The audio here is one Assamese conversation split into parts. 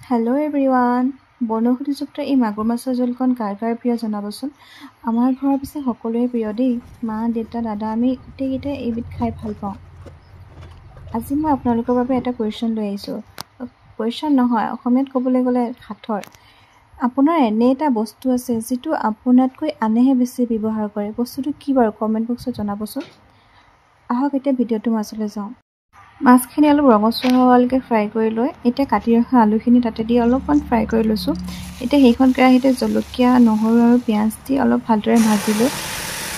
হেল্ল' এভৰিৱান, বনৌষধিযুক্ত এই মাগুৰ মাছৰ জোলকণ কাৰ কাৰ প্ৰিয় জনাবচোন। আমাৰ ঘৰৰ পিছে সকলোৰে প্ৰিয় দেই। মা, দেউতা, দাদা আমি গোটেইকেইটাই এইবিধ খাই ভাল পাওঁ। আজি মই আপোনালোকৰ বাবে এটা কুৱেশ্যন লৈ আহিছোঁ। কুৱেশ্যন নহয়, অসমীয়াত ক'বলৈ গ'লে সাঁথৰ। আপোনাৰ এনে এটা বস্তু আছে যিটো আপোনাতকৈ আনেহে বেছি ব্যৱহাৰ কৰে। বস্তুটো কি বাৰু কমেণ্ট বক্সত জনাবচোন। আহক এতিয়া ভিডিঅ'টো মাজলৈ যাওঁ। মাছখিনি অলপ ৰঙচুৱা হোৱালৈকে ফ্ৰাই কৰি লৈ এতিয়া কাটি ৰখা আলুখিনি তাতে দি অলপমান ফ্ৰাই কৰি লৈছোঁ। এতিয়া সেইখন কেৰাহীতে জলকীয়া, নহৰু আৰু পিঁয়াজ দি অলপ ভালদৰে ভাজি লৈ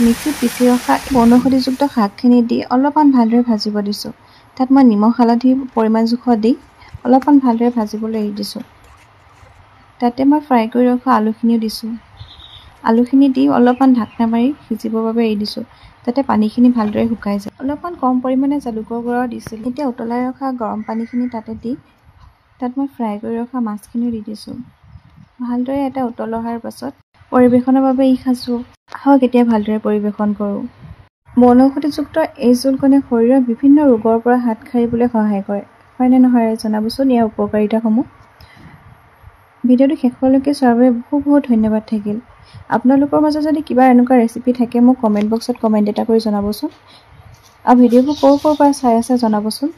মিক্সিত পিচি ৰখা বনৌষধিযুক্ত শাকখিনি দি অলপমান ভালদৰে ভাজিব দিছোঁ। তাত মই নিমখ হালধি পৰিমাণ জোখত দি অলপমান ভালদৰে ভাজিবলৈ এৰি দিছোঁ। তাতে মই ফ্ৰাই কৰি ৰখা আলুখিনিও দিছোঁ। আলুখিনি দি অলপমান ঢাকনা মাৰি সিজিবৰ বাবে এৰি দিছোঁ, যাতে পানীখিনি ভালদৰে শুকাই যায়। অলপমান কম পৰিমাণে জালুকৰ গুড়াও দিছিলোঁ। এতিয়া উতলাই ৰখা গৰম পানীখিনি তাতে দি তাত মই ফ্ৰাই কৰি ৰখা মাছখিনিও দি দিছোঁ। ভালদৰে এটা উতল অহাৰ পাছত পৰিৱেশনৰ বাবে সাজোঁ। আহক এতিয়া ভালদৰে পৰিৱেশন কৰোঁ। বনৌষধিযুক্ত এই জোলকণে শৰীৰৰ বিভিন্ন ৰোগৰ পৰা হাত সাৰিবলৈ সহায় কৰে। হয়নে নহয় জনাবচোন ইয়াৰ উপকাৰিতাসমূহ। ভিডিঅ'টো শেষলৈকে চোৱাৰ বাবে বহুত ধন্যবাদ থাকিল। আপোনালোকৰ মাজত যদি কিবা এনেকুৱা ৰেচিপি থাকে মোক কমেণ্ট বক্সত কমেণ্ট এটা কৰি জনাবচোন। আৰু ভিডিঅ'বোৰ ক'ৰ পৰা চাই আছে জনাবচোন।